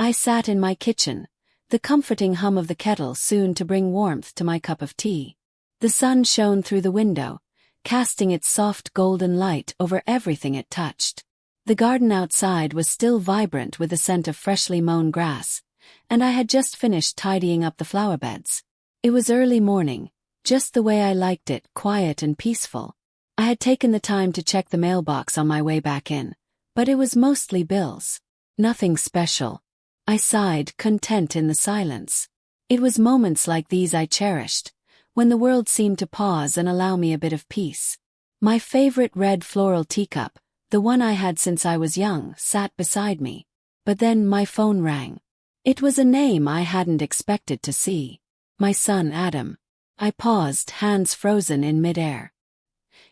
I sat in my kitchen, the comforting hum of the kettle soon to bring warmth to my cup of tea. The sun shone through the window, casting its soft golden light over everything it touched. The garden outside was still vibrant with the scent of freshly mown grass, and I had just finished tidying up the flower beds. It was early morning, just the way I liked it, quiet and peaceful. I had taken the time to check the mailbox on my way back in, but it was mostly bills. Nothing special. I sighed, content in the silence. It was moments like these I cherished, when the world seemed to pause and allow me a bit of peace. My favorite red floral teacup, the one I had since I was young, sat beside me. But then my phone rang. It was a name I hadn't expected to see. My son Adam. I paused, hands frozen in midair.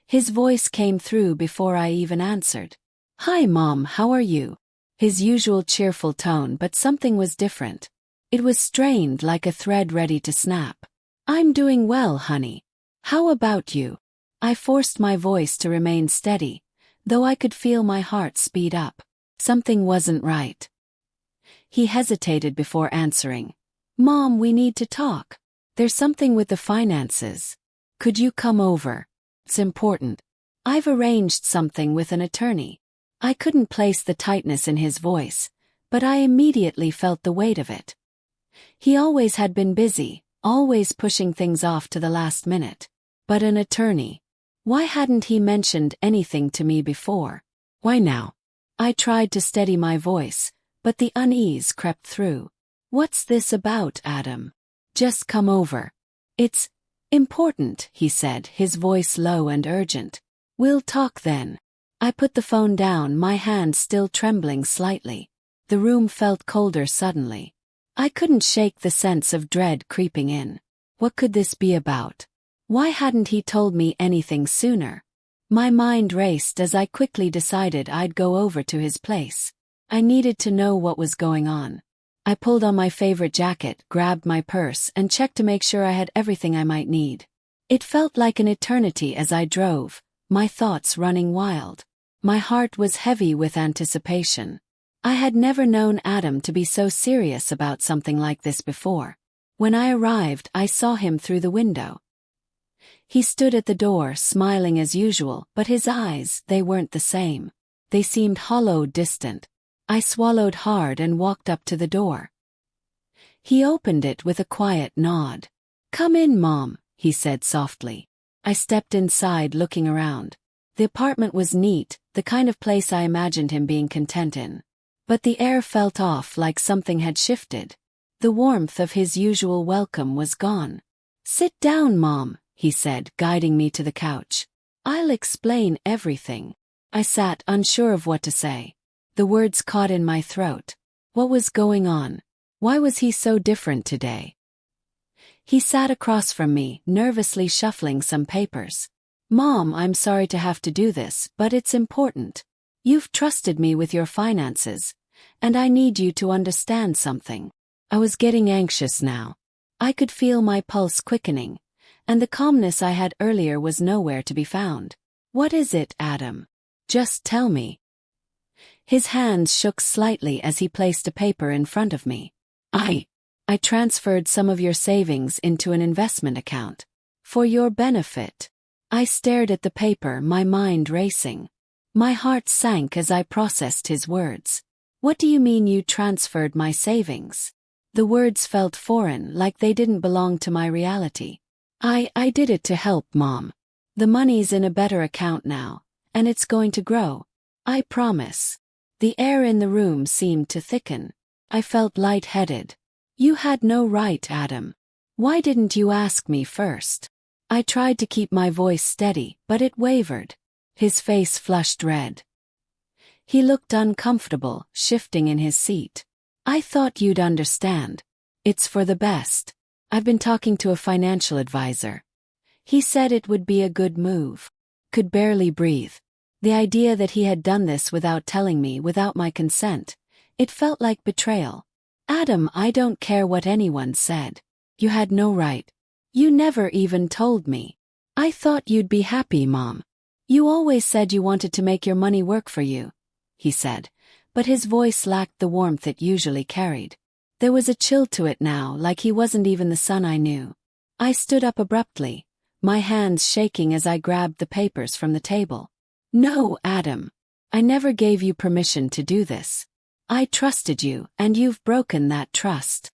His voice came through before I even answered. "Hi Mom, how are you?" His usual cheerful tone, but something was different. It was strained, like a thread ready to snap. "I'm doing well, honey. How about you?" I forced my voice to remain steady, though I could feel my heart speed up. Something wasn't right. He hesitated before answering. "Mom, we need to talk. There's something with the finances. Could you come over? It's important. I've arranged something with an attorney." I couldn't place the tightness in his voice, but I immediately felt the weight of it. He always had been busy, always pushing things off to the last minute. But an attorney? Why hadn't he mentioned anything to me before? Why now? I tried to steady my voice, but the unease crept through. "What's this about, Adam? Just come over." "It's important," he said, his voice low and urgent. "We'll talk then." I put the phone down, my hand still trembling slightly. The room felt colder suddenly. I couldn't shake the sense of dread creeping in. What could this be about? Why hadn't he told me anything sooner? My mind raced as I quickly decided I'd go over to his place. I needed to know what was going on. I pulled on my favorite jacket, grabbed my purse, and checked to make sure I had everything I might need. It felt like an eternity as I drove, my thoughts running wild. My heart was heavy with anticipation. I had never known Adam to be so serious about something like this before. When I arrived, I saw him through the window. He stood at the door, smiling as usual, but his eyes, they weren't the same. They seemed hollow, distant. I swallowed hard and walked up to the door. He opened it with a quiet nod. "Come in, Mom," he said softly. I stepped inside, looking around. The apartment was neat, the kind of place I imagined him being content in. But the air felt off, like something had shifted. The warmth of his usual welcome was gone. "Sit down, Mom," he said, guiding me to the couch. "I'll explain everything." I sat, unsure of what to say. The words caught in my throat. What was going on? Why was he so different today? He sat across from me, nervously shuffling some papers. "Mom, I'm sorry to have to do this, but it's important. You've trusted me with your finances, and I need you to understand something." I was getting anxious now. I could feel my pulse quickening, and the calmness I had earlier was nowhere to be found. "What is it, Adam? Just tell me." His hands shook slightly as he placed a paper in front of me. I transferred some of your savings into an investment account. For your benefit." I stared at the paper, my mind racing. My heart sank as I processed his words. "What do you mean you transferred my savings?" The words felt foreign, like they didn't belong to my reality. I did it to help, Mom. The money's in a better account now, and it's going to grow. I promise." The air in the room seemed to thicken. I felt lightheaded. "You had no right, Adam. Why didn't you ask me first?" I tried to keep my voice steady, but it wavered. His face flushed red. He looked uncomfortable, shifting in his seat. "I thought you'd understand. It's for the best. I've been talking to a financial advisor. He said it would be a good move." Could barely breathe. The idea that he had done this without telling me, without my consent, it felt like betrayal. "Adam, I don't care what anyone said. You had no right. You never even told me. I thought you'd be happy, Mom. You always said you wanted to make your money work for you," he said, but his voice lacked the warmth it usually carried. There was a chill to it now, like he wasn't even the son I knew. I stood up abruptly, my hands shaking as I grabbed the papers from the table. "No, Adam. I never gave you permission to do this. I trusted you, and you've broken that trust."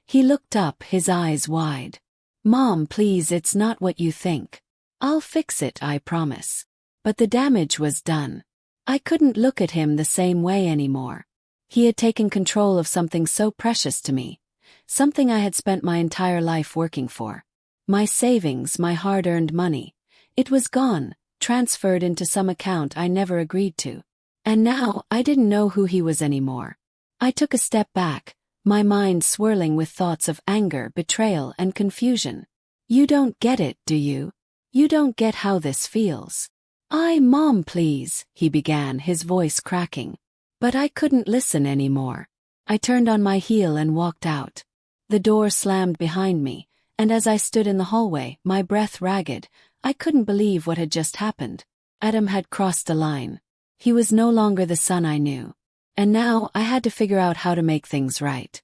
He looked up, his eyes wide. "Mom, please, it's not what you think. I'll fix it, I promise." But the damage was done. I couldn't look at him the same way anymore. He had taken control of something so precious to me, something I had spent my entire life working for. My savings, my hard-earned money. It was gone, transferred into some account I never agreed to. And now, I didn't know who he was anymore. I took a step back, my mind swirling with thoughts of anger, betrayal, and confusion. "You don't get it, do you? You don't get how this feels." "Mom, please," he began, his voice cracking. But I couldn't listen anymore. I turned on my heel and walked out. The door slammed behind me, and as I stood in the hallway, my breath ragged, I couldn't believe what had just happened. Adam had crossed a line. He was no longer the son I knew. And now I had to figure out how to make things right.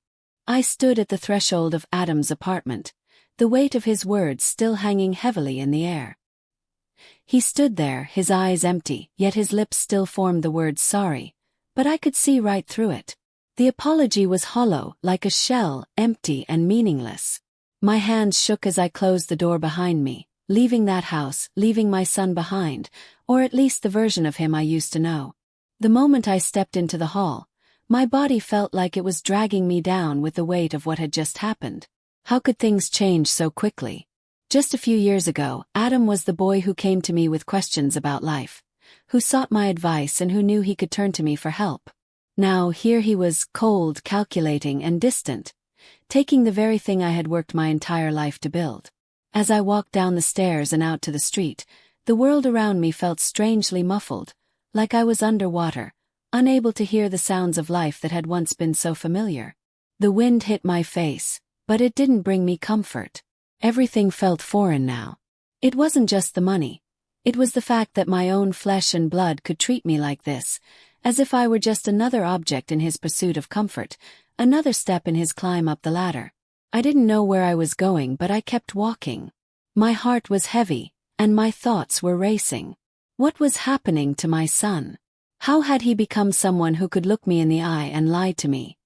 I stood at the threshold of Adam's apartment, the weight of his words still hanging heavily in the air. He stood there, his eyes empty, yet his lips still formed the word sorry, but I could see right through it. The apology was hollow, like a shell, empty and meaningless. My hands shook as I closed the door behind me, leaving that house, leaving my son behind, or at least the version of him I used to know. The moment I stepped into the hall, my body felt like it was dragging me down with the weight of what had just happened. How could things change so quickly? Just a few years ago, Adam was the boy who came to me with questions about life, who sought my advice and who knew he could turn to me for help. Now here he was, cold, calculating, and distant, taking the very thing I had worked my entire life to build. As I walked down the stairs and out to the street, the world around me felt strangely muffled, like I was underwater, unable to hear the sounds of life that had once been so familiar. The wind hit my face, but it didn't bring me comfort. Everything felt foreign now. It wasn't just the money. It was the fact that my own flesh and blood could treat me like this, as if I were just another object in his pursuit of comfort, another step in his climb up the ladder. I didn't know where I was going, but I kept walking. My heart was heavy, and my thoughts were racing. What was happening to my son? How had he become someone who could look me in the eye and lie to me?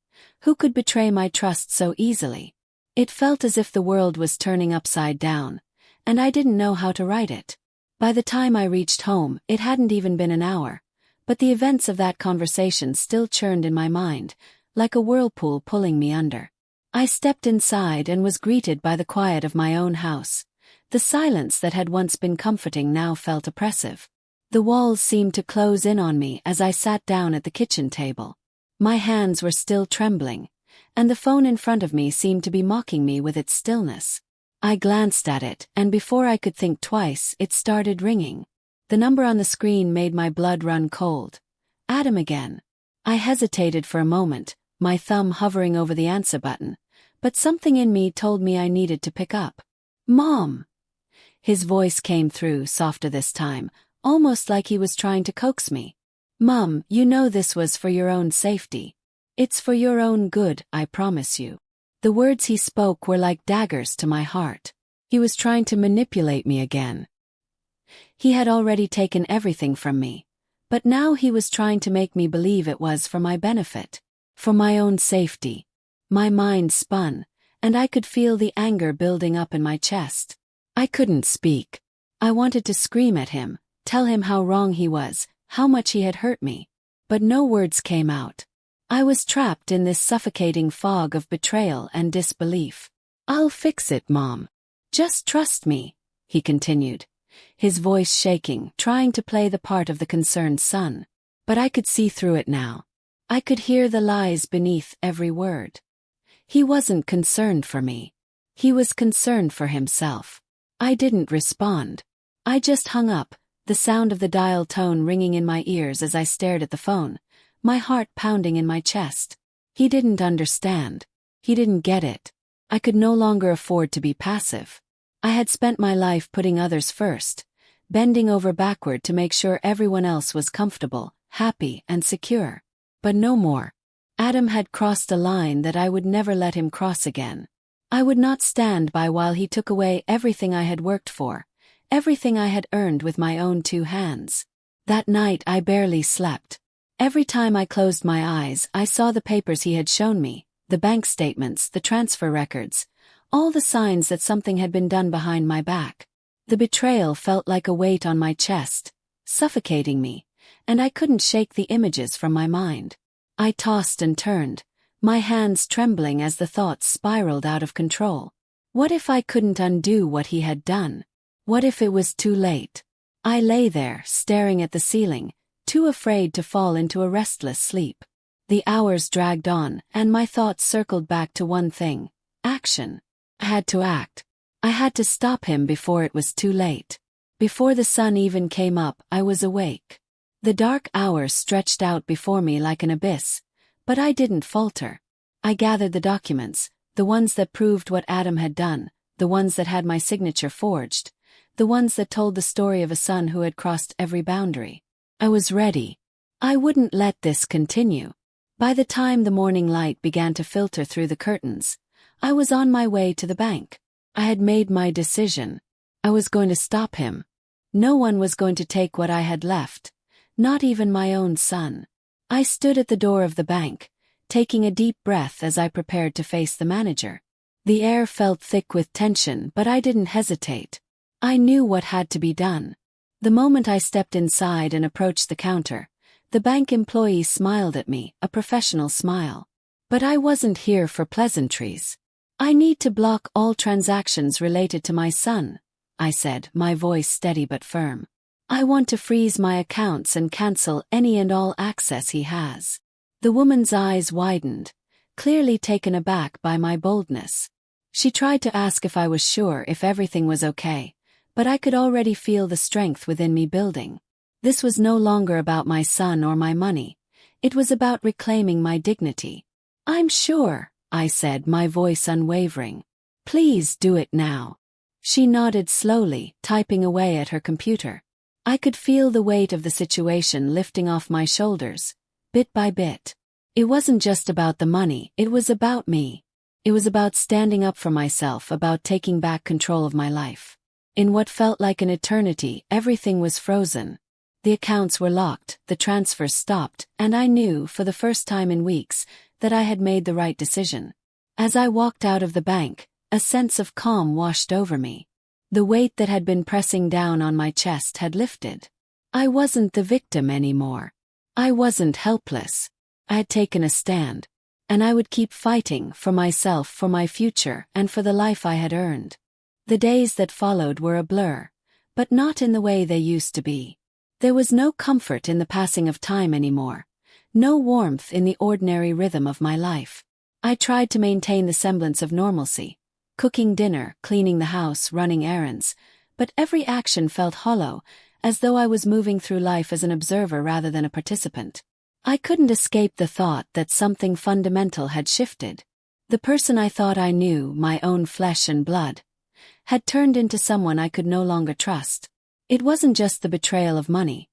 Who could betray my trust so easily? It felt as if the world was turning upside down, and I didn't know how to right it. By the time I reached home, it hadn't even been an hour, but the events of that conversation still churned in my mind, like a whirlpool pulling me under. I stepped inside and was greeted by the quiet of my own house. The silence that had once been comforting now felt oppressive. The walls seemed to close in on me as I sat down at the kitchen table. My hands were still trembling, and the phone in front of me seemed to be mocking me with its stillness. I glanced at it, and before I could think twice, it started ringing. The number on the screen made my blood run cold. Adam again. I hesitated for a moment, my thumb hovering over the answer button, but something in me told me I needed to pick up. "Mom!" His voice came through, softer this time, almost like he was trying to coax me. "Mom, you know this was for your own safety. It's for your own good, I promise you." The words he spoke were like daggers to my heart. He was trying to manipulate me again. He had already taken everything from me, but now he was trying to make me believe it was for my benefit, for my own safety. My mind spun, and I could feel the anger building up in my chest. I couldn't speak. I wanted to scream at him, tell him how wrong he was, how much he had hurt me. But no words came out. I was trapped in this suffocating fog of betrayal and disbelief. "I'll fix it, Mom. Just trust me," he continued, his voice shaking, trying to play the part of the concerned son. But I could see through it now. I could hear the lies beneath every word. He wasn't concerned for me. He was concerned for himself. I didn't respond. I just hung up, the sound of the dial tone ringing in my ears as I stared at the phone, my heart pounding in my chest. He didn't understand. He didn't get it. I could no longer afford to be passive. I had spent my life putting others first, bending over backward to make sure everyone else was comfortable, happy, and secure. But no more. Adam had crossed a line that I would never let him cross again. I would not stand by while he took away everything I had worked for, everything I had earned with my own 2 hands. That night I barely slept. Every time I closed my eyes, I saw the papers he had shown me, the bank statements, the transfer records, all the signs that something had been done behind my back. The betrayal felt like a weight on my chest, suffocating me, and I couldn't shake the images from my mind. I tossed and turned, my hands trembling as the thoughts spiraled out of control. What if I couldn't undo what he had done? What if it was too late? I lay there, staring at the ceiling, too afraid to fall into a restless sleep. The hours dragged on, and my thoughts circled back to one thing: action. I had to act. I had to stop him before it was too late. Before the sun even came up, I was awake. The dark hours stretched out before me like an abyss, but I didn't falter. I gathered the documents, the ones that proved what Adam had done, the ones that had my signature forged, the ones that told the story of a son who had crossed every boundary. I was ready. I wouldn't let this continue. By the time the morning light began to filter through the curtains, I was on my way to the bank. I had made my decision. I was going to stop him. No one was going to take what I had left. Not even my own son. I stood at the door of the bank, taking a deep breath as I prepared to face the manager. The air felt thick with tension, but I didn't hesitate. I knew what had to be done. The moment I stepped inside and approached the counter, the bank employee smiled at me, a professional smile. But I wasn't here for pleasantries. I need to block all transactions related to my son, I said, my voice steady but firm. I want to freeze my accounts and cancel any and all access he has. The woman's eyes widened, clearly taken aback by my boldness. She tried to ask if I was sure if everything was okay, but I could already feel the strength within me building. This was no longer about my son or my money. It was about reclaiming my dignity. "I'm sure," I said, my voice unwavering. "Please do it now." She nodded slowly, typing away at her computer. I could feel the weight of the situation lifting off my shoulders, bit by bit. It wasn't just about the money, it was about me. It was about standing up for myself, about taking back control of my life. In what felt like an eternity, everything was frozen. The accounts were locked, the transfers stopped, and I knew, for the first time in weeks, that I had made the right decision. As I walked out of the bank, a sense of calm washed over me. The weight that had been pressing down on my chest had lifted. I wasn't the victim anymore. I wasn't helpless. I had taken a stand. And I would keep fighting for myself, for my future, and for the life I had earned. The days that followed were a blur, but not in the way they used to be. There was no comfort in the passing of time anymore. No warmth in the ordinary rhythm of my life. I tried to maintain the semblance of normalcy. Cooking dinner, cleaning the house, running errands, but every action felt hollow, as though I was moving through life as an observer rather than a participant. I couldn't escape the thought that something fundamental had shifted. The person I thought I knew, my own flesh and blood, had turned into someone I could no longer trust. It wasn't just the betrayal of money.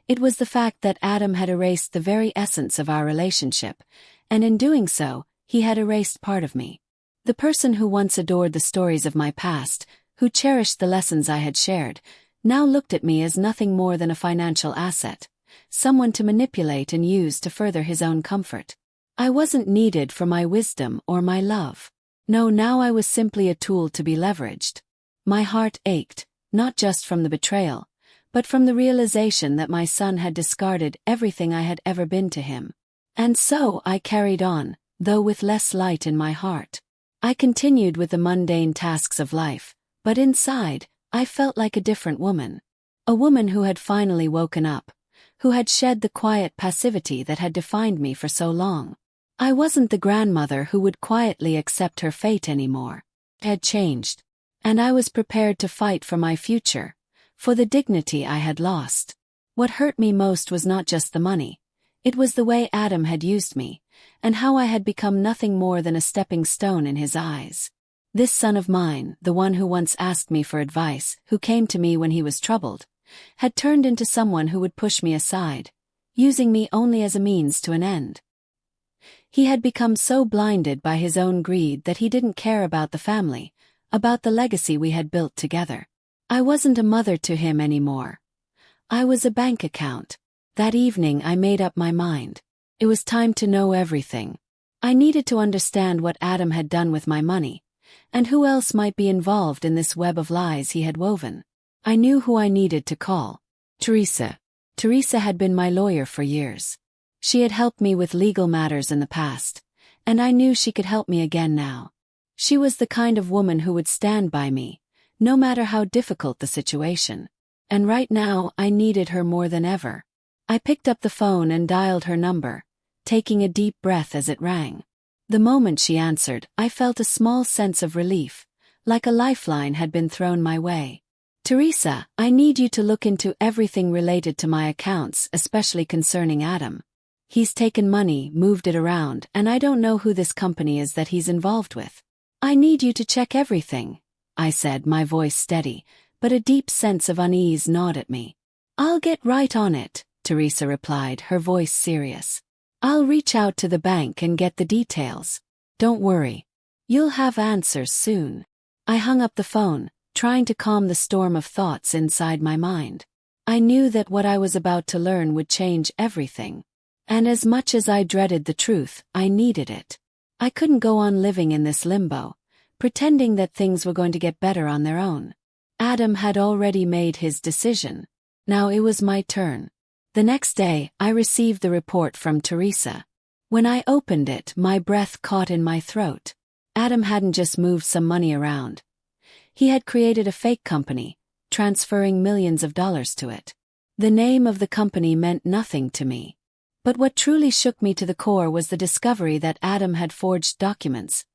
It was the fact that Adam had erased the very essence of our relationship, and in doing so, he had erased part of me. The person who once adored the stories of my past, who cherished the lessons I had shared, now looked at me as nothing more than a financial asset, someone to manipulate and use to further his own comfort. I wasn't needed for my wisdom or my love. No, now I was simply a tool to be leveraged. My heart ached, not just from the betrayal, but from the realization that my son had discarded everything I had ever been to him. And so I carried on, though with less light in my heart. I continued with the mundane tasks of life, but inside, I felt like a different woman. A woman who had finally woken up, who had shed the quiet passivity that had defined me for so long. I wasn't the grandmother who would quietly accept her fate anymore. It had changed, and I was prepared to fight for my future, for the dignity I had lost. What hurt me most was not just the money. It was the way Adam had used me, and how I had become nothing more than a stepping stone in his eyes. This son of mine, the one who once asked me for advice, who came to me when he was troubled, had turned into someone who would push me aside, using me only as a means to an end. He had become so blinded by his own greed that he didn't care about the family, about the legacy we had built together. I wasn't a mother to him anymore. I was a bank account. That evening I made up my mind. It was time to know everything. I needed to understand what Adam had done with my money, and who else might be involved in this web of lies he had woven. I knew who I needed to call. Teresa. Teresa had been my lawyer for years. She had helped me with legal matters in the past, and I knew she could help me again now. She was the kind of woman who would stand by me, no matter how difficult the situation. And right now I needed her more than ever. I picked up the phone and dialed her number, taking a deep breath as it rang. The moment she answered, I felt a small sense of relief, like a lifeline had been thrown my way. Teresa, I need you to look into everything related to my accounts, especially concerning Adam. He's taken money, moved it around, and I don't know who this company is that he's involved with. I need you to check everything, I said, my voice steady, but a deep sense of unease gnawed at me. I'll get right on it, Teresa replied, her voice serious. I'll reach out to the bank and get the details. Don't worry. You'll have answers soon. I hung up the phone, trying to calm the storm of thoughts inside my mind. I knew that what I was about to learn would change everything. And as much as I dreaded the truth, I needed it. I couldn't go on living in this limbo, pretending that things were going to get better on their own. Adam had already made his decision. Now it was my turn. The next day, I received the report from Teresa. When I opened it, my breath caught in my throat. Adam hadn't just moved some money around. He had created a fake company, transferring millions of dollars to it. The name of the company meant nothing to me. But what truly shook me to the core was the discovery that Adam had forged documents,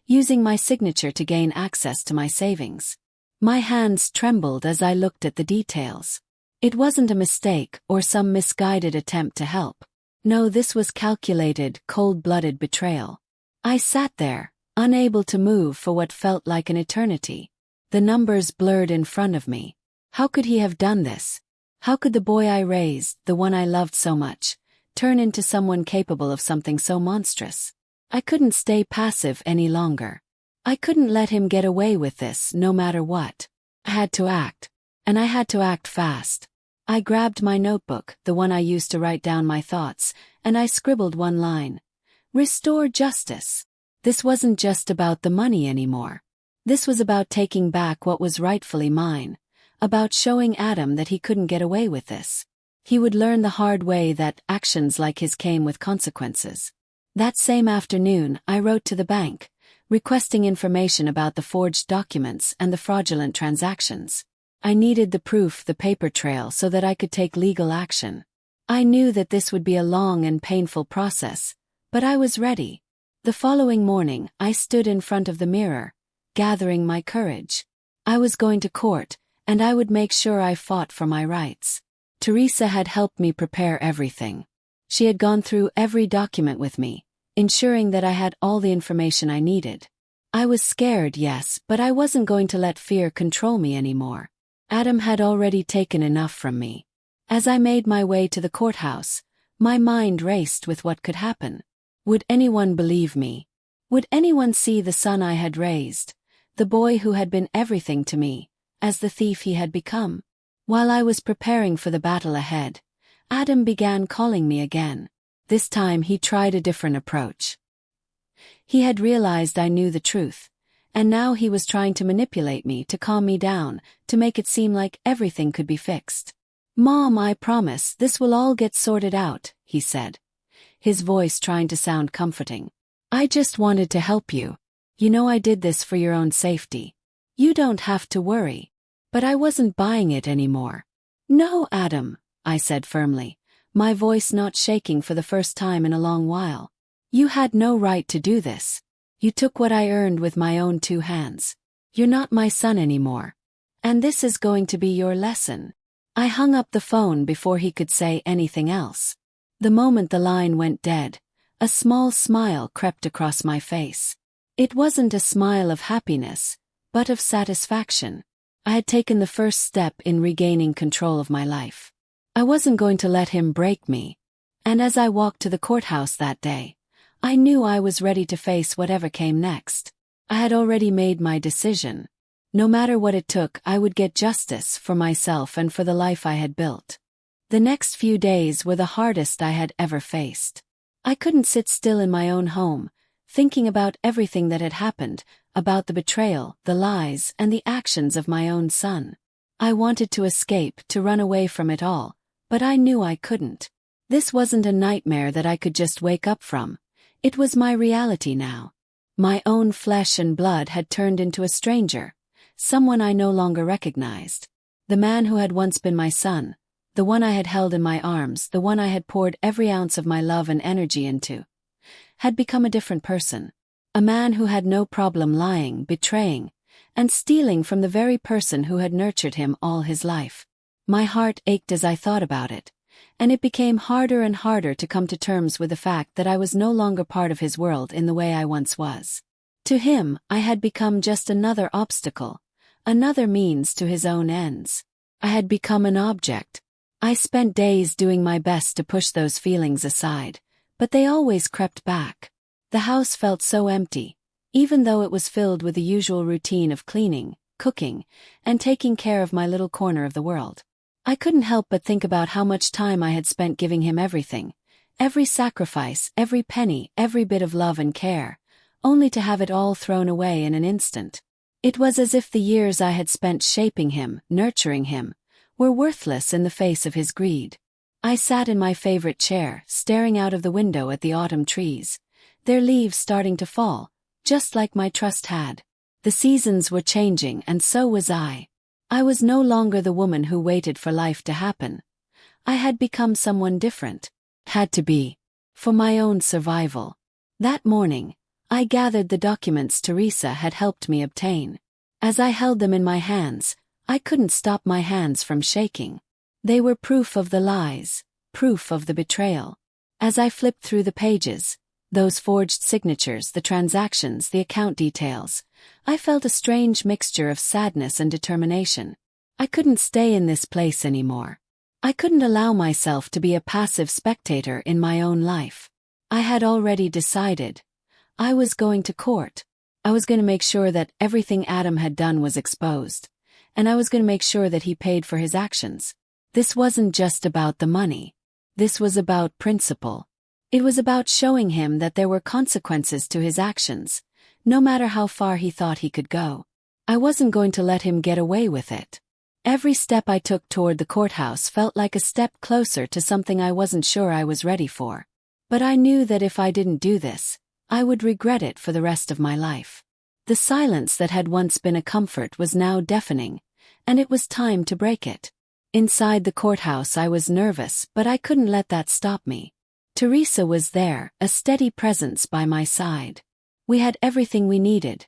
using my signature to gain access to my savings. My hands trembled as I looked at the details. It wasn't a mistake or some misguided attempt to help. No, this was calculated, cold-blooded betrayal. I sat there, unable to move for what felt like an eternity. The numbers blurred in front of me. How could he have done this? How could the boy I raised, the one I loved so much, turn into someone capable of something so monstrous? I couldn't stay passive any longer. I couldn't let him get away with this, no matter what. I had to act. And I had to act fast. I grabbed my notebook, the one I used to write down my thoughts, and I scribbled one line. Restore justice. This wasn't just about the money anymore. This was about taking back what was rightfully mine, about showing Adam that he couldn't get away with this. He would learn the hard way that actions like his came with consequences. That same afternoon, I wrote to the bank, requesting information about the forged documents and the fraudulent transactions. I needed the proof, the paper trail, so that I could take legal action. I knew that this would be a long and painful process, but I was ready. The following morning, I stood in front of the mirror, gathering my courage. I was going to court, and I would make sure I fought for my rights. Teresa had helped me prepare everything. She had gone through every document with me, ensuring that I had all the information I needed. I was scared, yes, but I wasn't going to let fear control me anymore. Adam had already taken enough from me. As I made my way to the courthouse, my mind raced with what could happen. Would anyone believe me? Would anyone see the son I had raised, the boy who had been everything to me, as the thief he had become? While I was preparing for the battle ahead, Adam began calling me again. This time he tried a different approach. He had realized I knew the truth, and now he was trying to manipulate me, to calm me down, to make it seem like everything could be fixed. "Mom, I promise this will all get sorted out," he said, his voice trying to sound comforting. "I just wanted to help you. You know I did this for your own safety. You don't have to worry." But I wasn't buying it anymore. "No, Adam," I said firmly, my voice not shaking for the first time in a long while. "You had no right to do this. You took what I earned with my own two hands. You're not my son anymore. And this is going to be your lesson." I hung up the phone before he could say anything else. The moment the line went dead, a small smile crept across my face. It wasn't a smile of happiness, but of satisfaction. I had taken the first step in regaining control of my life. I wasn't going to let him break me. And as I walked to the courthouse that day, I knew I was ready to face whatever came next. I had already made my decision. No matter what it took, I would get justice for myself and for the life I had built. The next few days were the hardest I had ever faced. I couldn't sit still in my own home, thinking about everything that had happened, about the betrayal, the lies, and the actions of my own son. I wanted to escape, to run away from it all, but I knew I couldn't. This wasn't a nightmare that I could just wake up from. It was my reality now. My own flesh and blood had turned into a stranger, someone I no longer recognized. The man who had once been my son, the one I had held in my arms, the one I had poured every ounce of my love and energy into, had become a different person. A man who had no problem lying, betraying, and stealing from the very person who had nurtured him all his life. My heart ached as I thought about it, and it became harder and harder to come to terms with the fact that I was no longer part of his world in the way I once was. To him, I had become just another obstacle, another means to his own ends. I had become an object. I spent days doing my best to push those feelings aside, but they always crept back. The house felt so empty, even though it was filled with the usual routine of cleaning, cooking, and taking care of my little corner of the world. I couldn't help but think about how much time I had spent giving him everything, every sacrifice, every penny, every bit of love and care, only to have it all thrown away in an instant. It was as if the years I had spent shaping him, nurturing him, were worthless in the face of his greed. I sat in my favorite chair, staring out of the window at the autumn trees, their leaves starting to fall, just like my trust had. The seasons were changing, and so was I. I was no longer the woman who waited for life to happen. I had become someone different. Had to be. For my own survival. That morning, I gathered the documents Teresa had helped me obtain. As I held them in my hands, I couldn't stop my hands from shaking. They were proof of the lies, proof of the betrayal. As I flipped through the pages, those forged signatures, the transactions, the account details, I felt a strange mixture of sadness and determination. I couldn't stay in this place anymore. I couldn't allow myself to be a passive spectator in my own life. I had already decided. I was going to court. I was going to make sure that everything Adam had done was exposed. And I was going to make sure that he paid for his actions. This wasn't just about the money. This was about principle. It was about showing him that there were consequences to his actions, no matter how far he thought he could go. I wasn't going to let him get away with it. Every step I took toward the courthouse felt like a step closer to something I wasn't sure I was ready for. But I knew that if I didn't do this, I would regret it for the rest of my life. The silence that had once been a comfort was now deafening, and it was time to break it. Inside the courthouse I was nervous, but I couldn't let that stop me. Teresa was there, a steady presence by my side. We had everything we needed.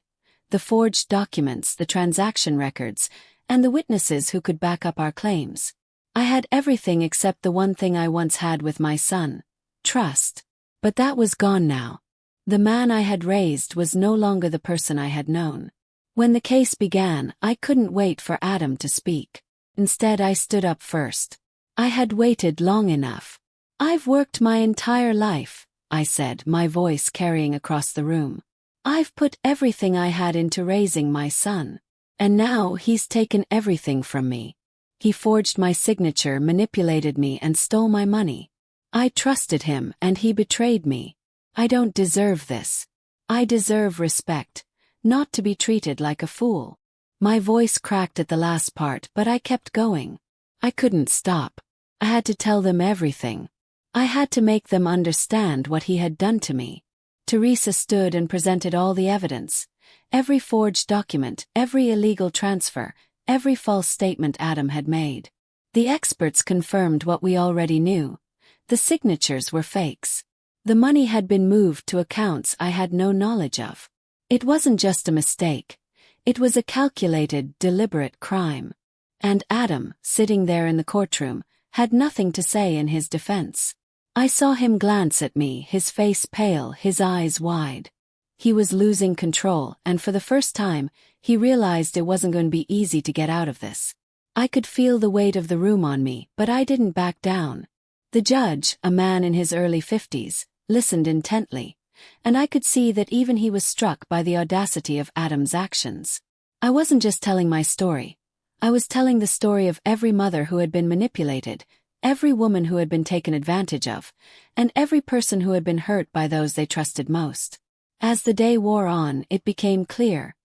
The forged documents, the transaction records, and the witnesses who could back up our claims. I had everything except the one thing I once had with my son, trust. But that was gone now. The man I had raised was no longer the person I had known. When the case began, I couldn't wait for Adam to speak. Instead, I stood up first. I had waited long enough. I've worked my entire life, I said, my voice carrying across the room. I've put everything I had into raising my son. And now he's taken everything from me. He forged my signature, manipulated me, and stole my money. I trusted him, and he betrayed me. I don't deserve this. I deserve respect, not to be treated like a fool. My voice cracked at the last part, but I kept going. I couldn't stop. I had to tell them everything. I had to make them understand what he had done to me. Teresa stood and presented all the evidence. Every forged document, every illegal transfer, every false statement Adam had made. The experts confirmed what we already knew. The signatures were fakes. The money had been moved to accounts I had no knowledge of. It wasn't just a mistake. It was a calculated, deliberate crime. And Adam, sitting there in the courtroom, had nothing to say in his defense. I saw him glance at me, his face pale, his eyes wide. He was losing control, and for the first time, he realized it wasn't going to be easy to get out of this. I could feel the weight of the room on me, but I didn't back down. The judge, a man in his early 50s, listened intently, and I could see that even he was struck by the audacity of Adam's actions. I wasn't just telling my story. I was telling the story of every mother who had been manipulated, every woman who had been taken advantage of, and every person who had been hurt by those they trusted most. As the day wore on, it became clear.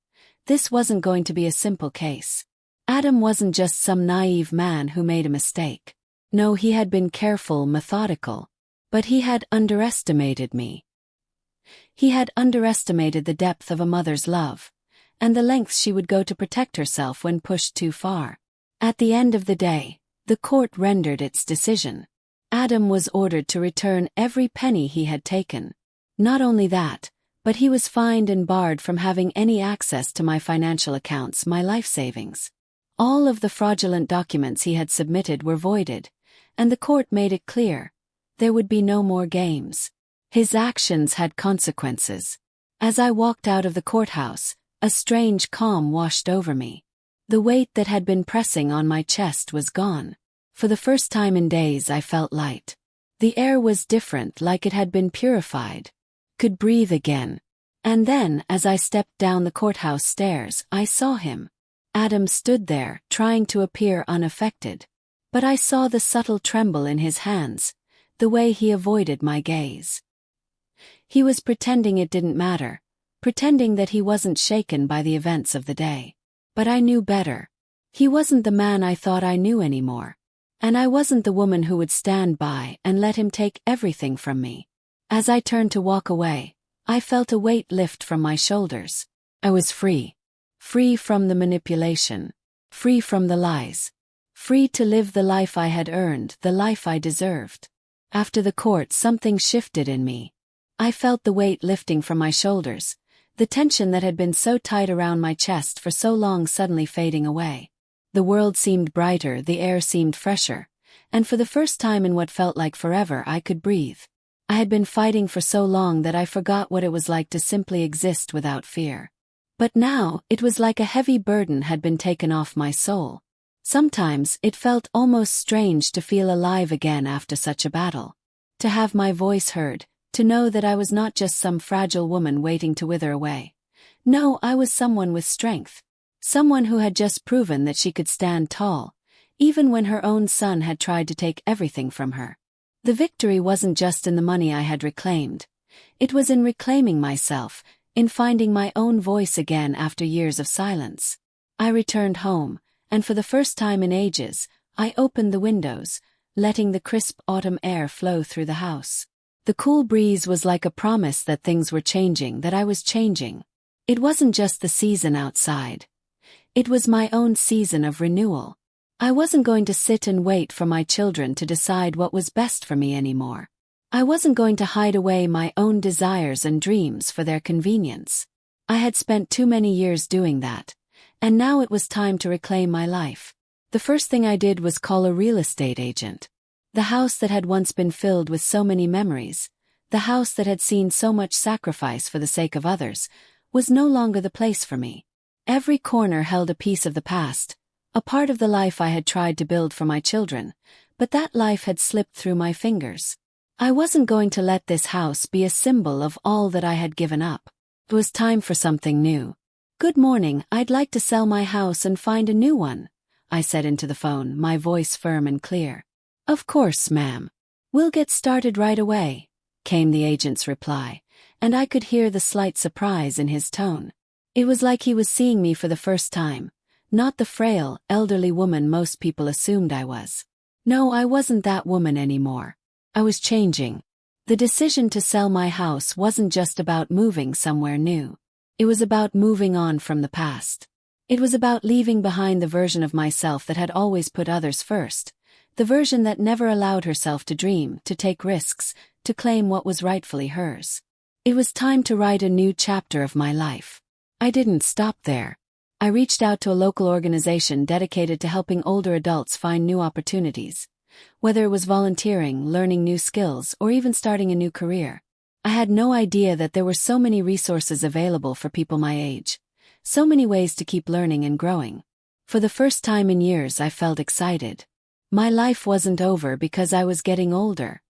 This wasn't going to be a simple case. Adam wasn't just some naive man who made a mistake. No, he had been careful, methodical. But he had underestimated me. He had underestimated the depth of a mother's love, and the lengths she would go to protect herself when pushed too far. At the end of the day, the court rendered its decision. Adam was ordered to return every penny he had taken. Not only that, but he was fined and barred from having any access to my financial accounts, my life savings. All of the fraudulent documents he had submitted were voided, and the court made it clear there would be no more games. His actions had consequences. As I walked out of the courthouse, a strange calm washed over me. The weight that had been pressing on my chest was gone. For the first time in days, I felt light. The air was different, like it had been purified. Could breathe again. And then, as I stepped down the courthouse stairs, I saw him. Adam stood there, trying to appear unaffected. But I saw the subtle tremble in his hands, the way he avoided my gaze. He was pretending it didn't matter, pretending that he wasn't shaken by the events of the day. But I knew better. He wasn't the man I thought I knew anymore. And I wasn't the woman who would stand by and let him take everything from me. As I turned to walk away, I felt a weight lift from my shoulders. I was free. Free from the manipulation. Free from the lies. Free to live the life I had earned, the life I deserved. After the court, something shifted in me. I felt the weight lifting from my shoulders, the tension that had been so tight around my chest for so long suddenly fading away. The world seemed brighter, the air seemed fresher, and for the first time in what felt like forever, I could breathe. I had been fighting for so long that I forgot what it was like to simply exist without fear. But now, it was like a heavy burden had been taken off my soul. Sometimes, it felt almost strange to feel alive again after such a battle. To have my voice heard, to know that I was not just some fragile woman waiting to wither away. No, I was someone with strength. Someone who had just proven that she could stand tall, even when her own son had tried to take everything from her. The victory wasn't just in the money I had reclaimed. It was in reclaiming myself, in finding my own voice again after years of silence. I returned home, and for the first time in ages, I opened the windows, letting the crisp autumn air flow through the house. The cool breeze was like a promise that things were changing, that I was changing. It wasn't just the season outside. It was my own season of renewal. I wasn't going to sit and wait for my children to decide what was best for me anymore. I wasn't going to hide away my own desires and dreams for their convenience. I had spent too many years doing that, and now it was time to reclaim my life. The first thing I did was call a real estate agent. The house that had once been filled with so many memories, the house that had seen so much sacrifice for the sake of others, was no longer the place for me. Every corner held a piece of the past, a part of the life I had tried to build for my children, but that life had slipped through my fingers. I wasn't going to let this house be a symbol of all that I had given up. It was time for something new. "Good morning, I'd like to sell my house and find a new one," I said into the phone, my voice firm and clear. "Of course, ma'am. We'll get started right away," came the agent's reply, and I could hear the slight surprise in his tone. It was like he was seeing me for the first time, not the frail, elderly woman most people assumed I was. No, I wasn't that woman anymore. I was changing. The decision to sell my house wasn't just about moving somewhere new. It was about moving on from the past. It was about leaving behind the version of myself that had always put others first, the version that never allowed herself to dream, to take risks, to claim what was rightfully hers. It was time to write a new chapter of my life. I didn't stop there. I reached out to a local organization dedicated to helping older adults find new opportunities. Whether it was volunteering, learning new skills, or even starting a new career. I had no idea that there were so many resources available for people my age. So many ways to keep learning and growing. For the first time in years, I felt excited. My life wasn't over because I was getting older.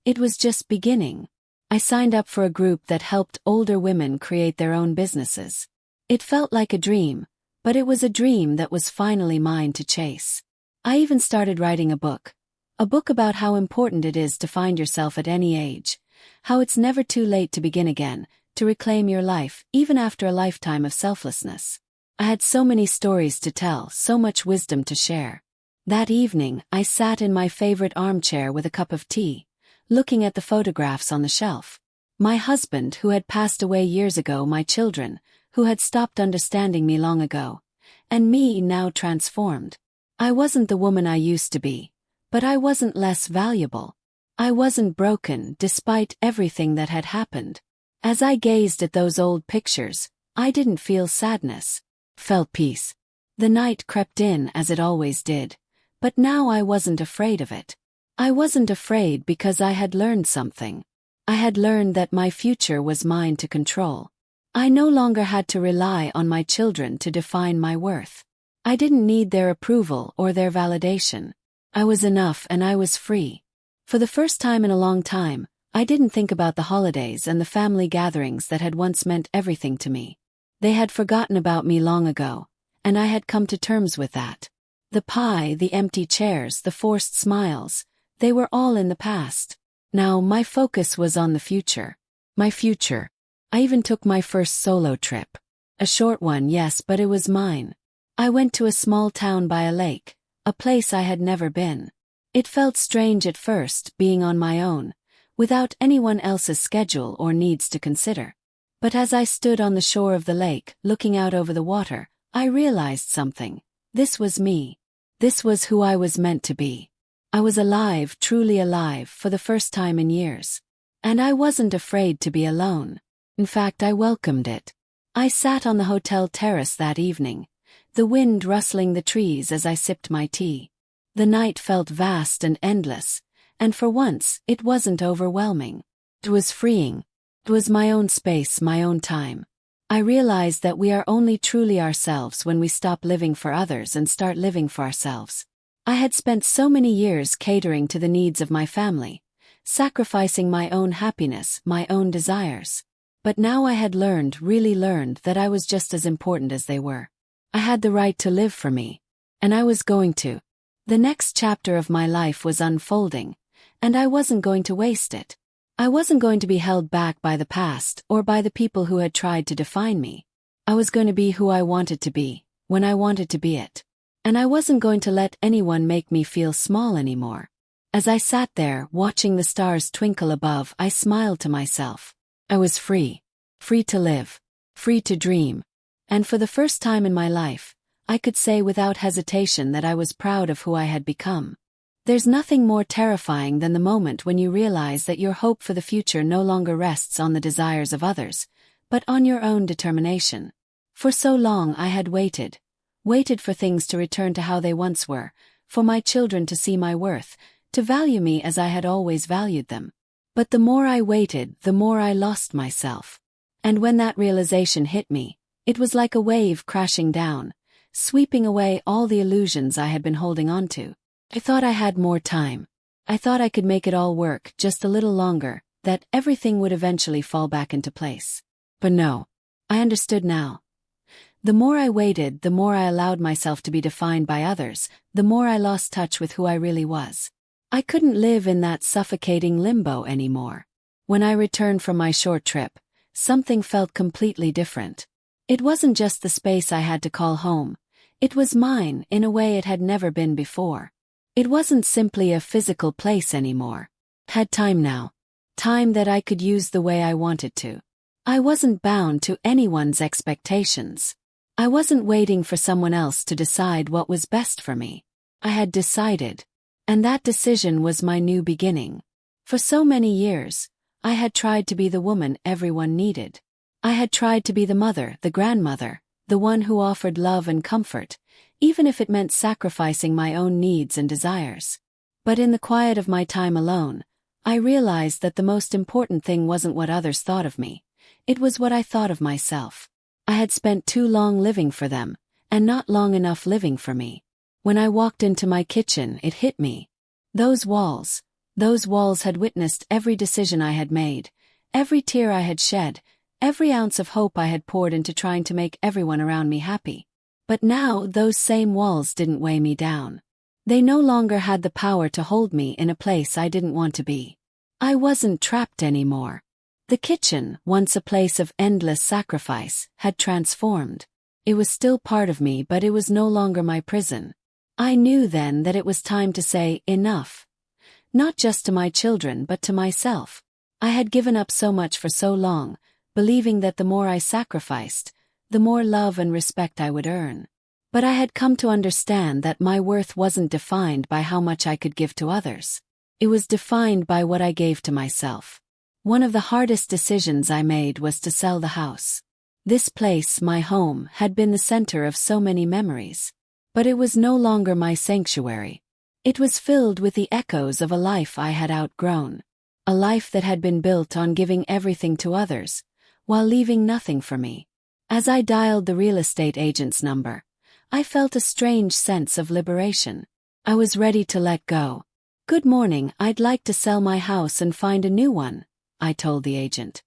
It was just beginning. I signed up for a group that helped older women create their own businesses. It felt like a dream, but it was a dream that was finally mine to chase. I even started writing a book about how important it is to find yourself at any age, how it's never too late to begin again, to reclaim your life, even after a lifetime of selflessness. I had so many stories to tell, so much wisdom to share. That evening, I sat in my favorite armchair with a cup of tea, looking at the photographs on the shelf. My husband, who had passed away years ago, my children, who had stopped understanding me long ago, and me now transformed. I wasn't the woman I used to be, but I wasn't less valuable. I wasn't broken despite everything that had happened. As I gazed at those old pictures, I didn't feel sadness, felt peace. The night crept in as it always did. But now I wasn't afraid of it. I wasn't afraid because I had learned something. I had learned that my future was mine to control. I no longer had to rely on my children to define my worth. I didn't need their approval or their validation. I was enough and I was free. For the first time in a long time, I didn't think about the holidays and the family gatherings that had once meant everything to me. They had forgotten about me long ago, and I had come to terms with that. The pie, the empty chairs, the forced smiles, they were all in the past. Now my focus was on the future. My future. I even took my first solo trip. A short one, yes, but it was mine. I went to a small town by a lake, a place I had never been. It felt strange at first, being on my own, without anyone else's schedule or needs to consider. But as I stood on the shore of the lake, looking out over the water, I realized something. This was me. This was who I was meant to be. I was alive, truly alive, for the first time in years. And I wasn't afraid to be alone. In fact, I welcomed it. I sat on the hotel terrace that evening, the wind rustling the trees as I sipped my tea. The night felt vast and endless, and for once, it wasn't overwhelming. It was freeing. It was my own space, my own time. I realized that we are only truly ourselves when we stop living for others and start living for ourselves. I had spent so many years catering to the needs of my family, sacrificing my own happiness, my own desires. But now I had learned, really learned, that I was just as important as they were. I had the right to live for me. And I was going to. The next chapter of my life was unfolding, and I wasn't going to waste it. I wasn't going to be held back by the past or by the people who had tried to define me. I was going to be who I wanted to be, when I wanted to be it. And I wasn't going to let anyone make me feel small anymore. As I sat there, watching the stars twinkle above, I smiled to myself. I was free. Free to live. Free to dream. And for the first time in my life, I could say without hesitation that I was proud of who I had become. There's nothing more terrifying than the moment when you realize that your hope for the future no longer rests on the desires of others, but on your own determination. For so long I had waited for things to return to how they once were, for my children to see my worth, to value me as I had always valued them. But the more I waited, the more I lost myself. And when that realization hit me, it was like a wave crashing down, sweeping away all the illusions I had been holding on to. I thought I had more time. I thought I could make it all work just a little longer, that everything would eventually fall back into place. But no. I understood now. The more I waited, the more I allowed myself to be defined by others, the more I lost touch with who I really was. I couldn't live in that suffocating limbo anymore. When I returned from my short trip, something felt completely different. It wasn't just the space I had to call home. It was mine in a way it had never been before. It wasn't simply a physical place anymore. I had time now. Time that I could use the way I wanted to. I wasn't bound to anyone's expectations. I wasn't waiting for someone else to decide what was best for me. I had decided. And that decision was my new beginning. For so many years, I had tried to be the woman everyone needed. I had tried to be the mother, the grandmother, the one who offered love and comfort, even if it meant sacrificing my own needs and desires. But in the quiet of my time alone, I realized that the most important thing wasn't what others thought of me. It was what I thought of myself. I had spent too long living for them, and not long enough living for me. When I walked into my kitchen, it hit me. Those walls had witnessed every decision I had made, every tear I had shed, every ounce of hope I had poured into trying to make everyone around me happy. But now those same walls didn't weigh me down. They no longer had the power to hold me in a place I didn't want to be. I wasn't trapped anymore. The kitchen, once a place of endless sacrifice, had transformed. It was still part of me, but it was no longer my prison. I knew then that it was time to say enough. Not just to my children but to myself. I had given up so much for so long, believing that the more I sacrificed, the more love and respect I would earn. But I had come to understand that my worth wasn't defined by how much I could give to others. It was defined by what I gave to myself. One of the hardest decisions I made was to sell the house. This place, my home, had been the center of so many memories. But it was no longer my sanctuary. It was filled with the echoes of a life I had outgrown. A life that had been built on giving everything to others, while leaving nothing for me. As I dialed the real estate agent's number, I felt a strange sense of liberation. I was ready to let go. "Good morning, I'd like to sell my house and find a new one," I told the agent.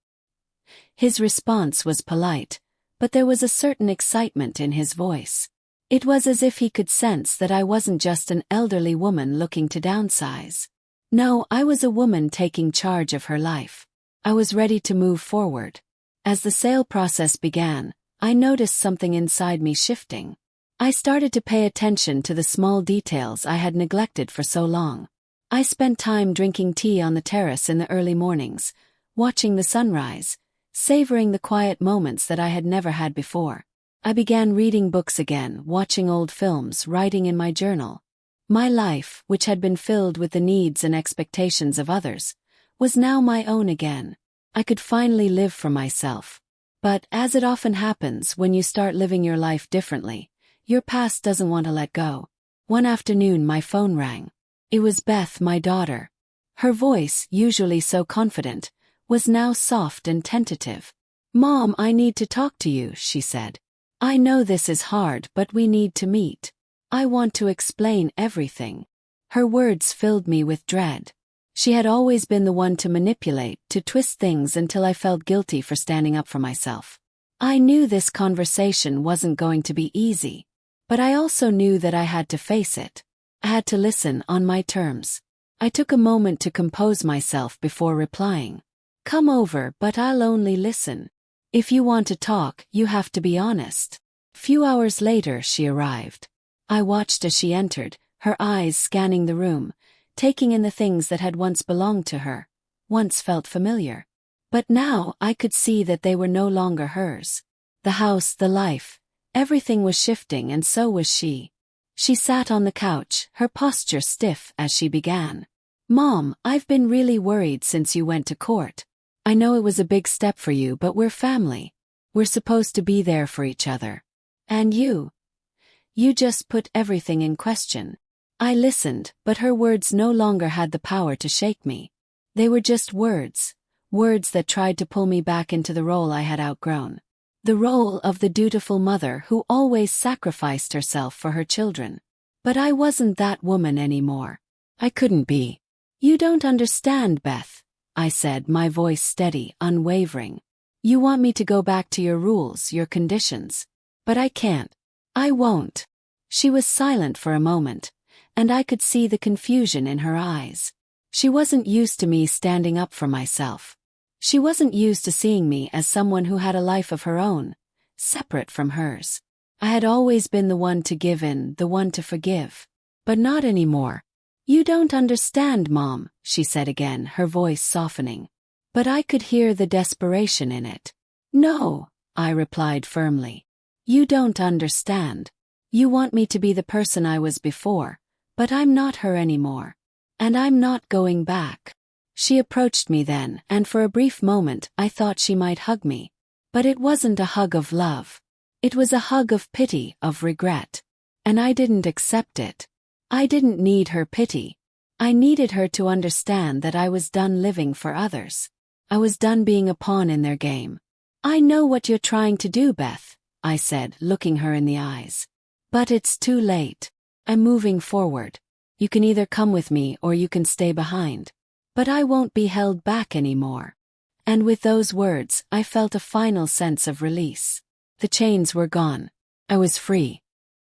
His response was polite, but there was a certain excitement in his voice. It was as if he could sense that I wasn't just an elderly woman looking to downsize. No, I was a woman taking charge of her life. I was ready to move forward. As the sale process began, I noticed something inside me shifting. I started to pay attention to the small details I had neglected for so long. I spent time drinking tea on the terrace in the early mornings, watching the sunrise, savoring the quiet moments that I had never had before. I began reading books again, watching old films, writing in my journal. My life, which had been filled with the needs and expectations of others, was now my own again. I could finally live for myself. But, as it often happens when you start living your life differently, your past doesn't want to let go. One afternoon my phone rang. It was Beth, my daughter. Her voice, usually so confident, was now soft and tentative. "Mom, I need to talk to you," she said. "I know this is hard, but we need to meet. I want to explain everything." Her words filled me with dread. She had always been the one to manipulate, to twist things until I felt guilty for standing up for myself. I knew this conversation wasn't going to be easy. But I also knew that I had to face it. I had to listen on my terms. I took a moment to compose myself before replying. "Come over, but I'll only listen. If you want to talk, you have to be honest." Few hours later she arrived. I watched as she entered, her eyes scanning the room, taking in the things that had once belonged to her, once felt familiar. But now I could see that they were no longer hers. The house, the life, everything was shifting, and so was she. She sat on the couch, her posture stiff as she began. "Mom, I've been really worried since you went to court. I know it was a big step for you, but we're family. We're supposed to be there for each other. And you just put everything in question." I listened, but her words no longer had the power to shake me. They were just words that tried to pull me back into the role I had outgrown. The role of the dutiful mother who always sacrificed herself for her children. But I wasn't that woman anymore. I couldn't be. "You don't understand, Beth," I said, my voice steady, unwavering. "You want me to go back to your rules, your conditions. But I can't. I won't." She was silent for a moment, and I could see the confusion in her eyes. She wasn't used to me standing up for myself. She wasn't used to seeing me as someone who had a life of her own, separate from hers. I had always been the one to give in, the one to forgive. But not anymore. "You don't understand, Mom," she said again, her voice softening. But I could hear the desperation in it. "No," I replied firmly. "You don't understand. You want me to be the person I was before, but I'm not her anymore. And I'm not going back." She approached me then, and for a brief moment I thought she might hug me. But it wasn't a hug of love. It was a hug of pity, of regret. And I didn't accept it. I didn't need her pity. I needed her to understand that I was done living for others. I was done being a pawn in their game. "I know what you're trying to do, Beth," I said, looking her in the eyes. "But it's too late. I'm moving forward. You can either come with me or you can stay behind. But I won't be held back anymore." And with those words, I felt a final sense of release. The chains were gone. I was free.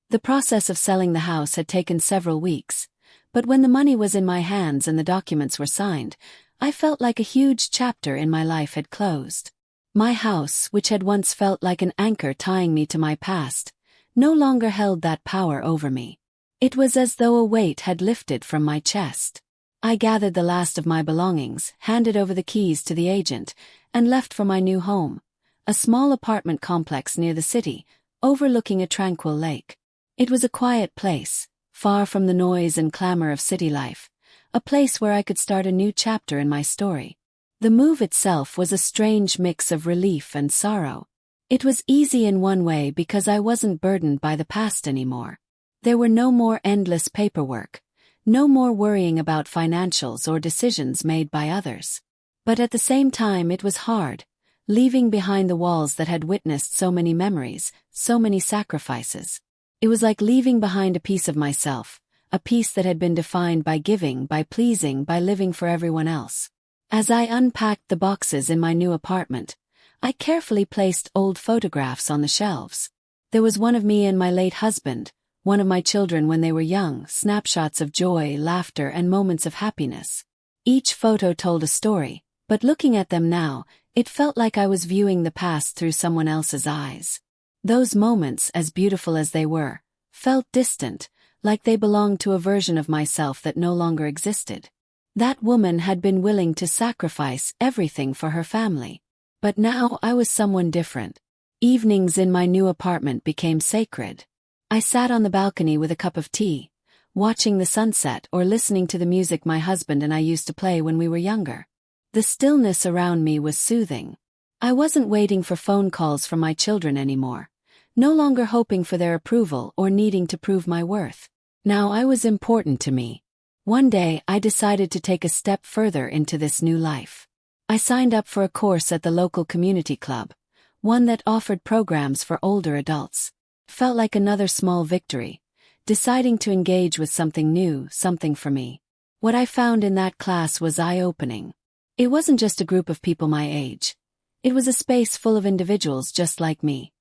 The process of selling the house had taken several weeks, but when the money was in my hands and the documents were signed, I felt like a huge chapter in my life had closed. My house, which had once felt like an anchor tying me to my past, no longer held that power over me. It was as though a weight had lifted from my chest. I gathered the last of my belongings, handed over the keys to the agent, and left for my new home, a small apartment complex near the city, overlooking a tranquil lake. It was a quiet place, far from the noise and clamor of city life, a place where I could start a new chapter in my story. The move itself was a strange mix of relief and sorrow. It was easy in one way because I wasn't burdened by the past anymore. There were no more endless paperwork, no more worrying about financials or decisions made by others. But at the same time it was hard, leaving behind the walls that had witnessed so many memories, so many sacrifices. It was like leaving behind a piece of myself, a piece that had been defined by giving, by pleasing, by living for everyone else. As I unpacked the boxes in my new apartment, I carefully placed old photographs on the shelves. There was one of me and my late husband, one of my children when they were young, snapshots of joy, laughter, and moments of happiness. Each photo told a story, but looking at them now, it felt like I was viewing the past through someone else's eyes. Those moments, as beautiful as they were, felt distant, like they belonged to a version of myself that no longer existed. That woman had been willing to sacrifice everything for her family. But now I was someone different. Evenings in my new apartment became sacred. I sat on the balcony with a cup of tea, watching the sunset or listening to the music my husband and I used to play when we were younger. The stillness around me was soothing. I wasn't waiting for phone calls from my children anymore, no longer hoping for their approval or needing to prove my worth. Now I was important to me. One day I decided to take a step further into this new life. I signed up for a course at the local community club, one that offered programs for older adults. Felt like another small victory, deciding to engage with something new, something for me. What I found in that class was eye-opening. It wasn't just a group of people my age. It was a space full of individuals just like me.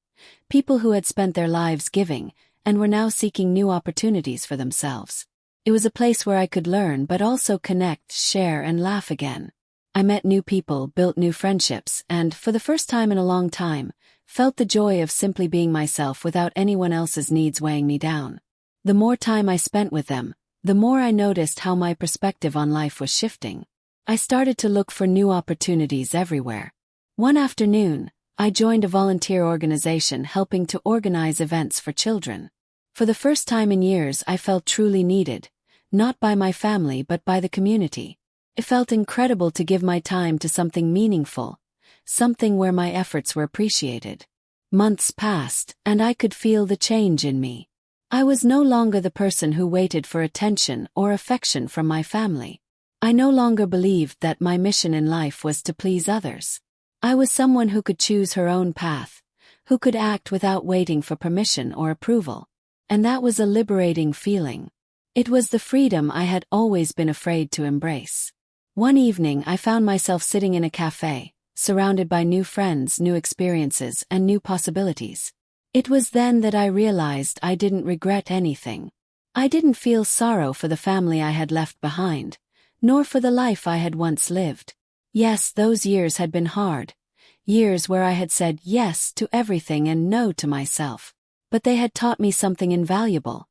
People who had spent their lives giving, and were now seeking new opportunities for themselves. It was a place where I could learn but also connect, share, and laugh again. I met new people, built new friendships, and, for the first time in a long time, felt the joy of simply being myself without anyone else's needs weighing me down. The more time I spent with them, the more I noticed how my perspective on life was shifting. I started to look for new opportunities everywhere. One afternoon, I joined a volunteer organization helping to organize events for children. For the first time in years I felt truly needed, not by my family but by the community. It felt incredible to give my time to something meaningful, something where my efforts were appreciated. Months passed, and I could feel the change in me. I was no longer the person who waited for attention or affection from my family. I no longer believed that my mission in life was to please others. I was someone who could choose her own path, who could act without waiting for permission or approval. And that was a liberating feeling. It was the freedom I had always been afraid to embrace. One evening I found myself sitting in a cafe, surrounded by new friends, new experiences, and new possibilities. It was then that I realized I didn't regret anything. I didn't feel sorrow for the family I had left behind, nor for the life I had once lived. Yes, those years had been hard, years where I had said yes to everything and no to myself. But they had taught me something invaluable,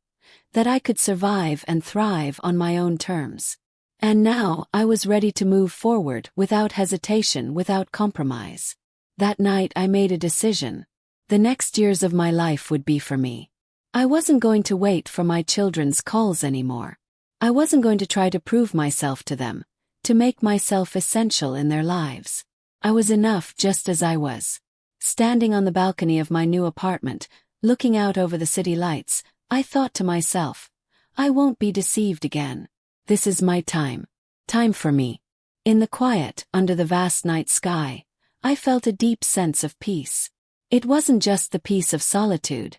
that I could survive and thrive on my own terms. And now I was ready to move forward without hesitation, without compromise. That night I made a decision. The next years of my life would be for me. I wasn't going to wait for my children's calls anymore. I wasn't going to try to prove myself to them, to make myself essential in their lives. I was enough just as I was. Standing on the balcony of my new apartment, looking out over the city lights, I thought to myself, I won't be deceived again. This is my time. Time for me. In the quiet, under the vast night sky, I felt a deep sense of peace. It wasn't just the peace of solitude.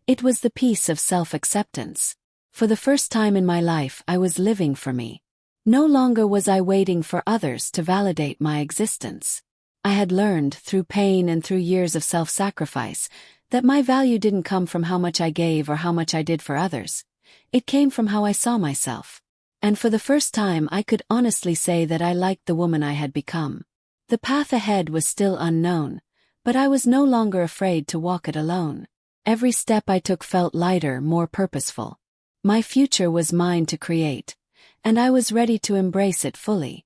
It was the peace of self-acceptance. For the first time in my life, I was living for me. No longer was I waiting for others to validate my existence. I had learned, through pain and through years of self-sacrifice, that my value didn't come from how much I gave or how much I did for others. It came from how I saw myself. And for the first time, I could honestly say that I liked the woman I had become. The path ahead was still unknown, but I was no longer afraid to walk it alone. Every step I took felt lighter, more purposeful. My future was mine to create, and I was ready to embrace it fully.